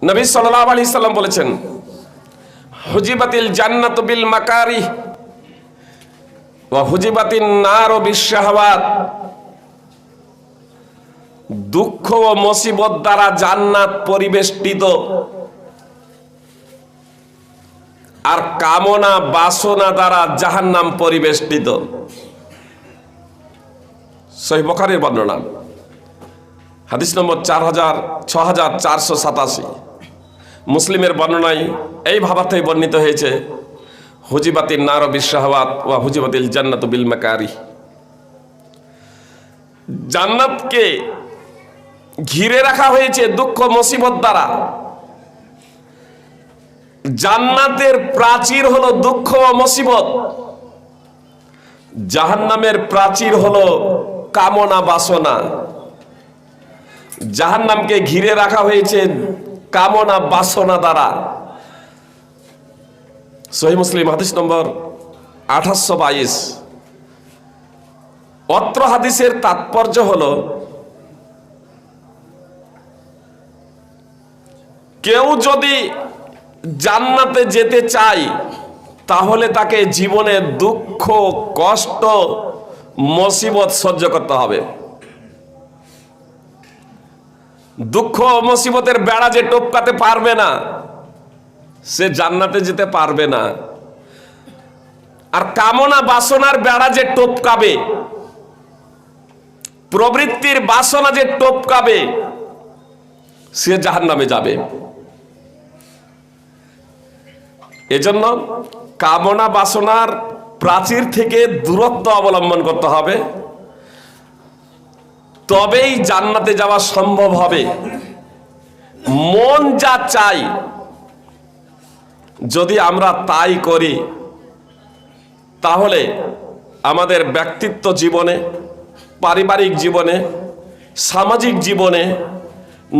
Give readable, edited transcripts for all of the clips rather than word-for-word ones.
নবী সাল্লাল্লাহু আলাইহি সাল্লাম বলেছেন, হুজিবাতিল জান্নাতু বিল মাকারিহ ওয়া হুজিবাতিন নারু বিশ শাহওয়াত। দুঃখ ও মুসিবত দ্বারা জান্নাত পরিবেষ্টিত, আর কামনা বাসনা দ্বারা জাহান্নাম পরিবেষ্টিত। সহিহ বুখারীর বর্ণনা, হাদিস নম্বর 6487। মুসলিমের বর্ণনায় এই ভাবার্থে বর্ণিত হয়েছে, হুজিবাতিন নারু বিশ শাহওয়াত ওয়া হুজিবাতিল জান্নাতু বিল মাকারিহ। জান্নাতকে ঘিরে রাখা হয়েছে দুঃখ মুসিবত দ্বারা। জান্নাতের প্রাচীর হলো দুঃখ ও মুসিবত, জাহান্নামের প্রাচীর হলো কামনা বাসনা। জাহান্নামকে ঘিরে রাখা হয়েছে কামনা বাসনা দ্বারা। সহিহ মুসলিম হাদিস নম্বর 2822। অত্র হাদিসের তাৎপর্য হলো, কেউ যদি জান্নাতে যেতে চায় তাহলে তাকে জীবনে দুঃখ, কষ্ট, মুসিবত সহ্য করতে হবে। দুঃখ মুসিবতের বেড়া যে টপকাতে পারবে না, সে জান্নাতে যেতে পারবে না। আর কামনা বাসনার বেড়া যে টপকাবে, প্রবৃত্তির বাসনা যে টপকাবে, সে জাহান্নামে যাবে। এজন্য কামনা বাসনার প্রাচীর থেকে দূরত্ব অবলম্বন করতে হবে, তবেই জান্নাতে যাওয়া সম্ভব হবে। মন যা চাই যদি আমরা তাই করি, তাহলে আমাদের ব্যক্তিত্ব জীবনে, পারিবারিক জীবনে, সামাজিক জীবনে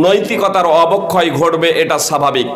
নৈতিকতার অবক্ষয় ঘটবে, এটা স্বাভাবিক।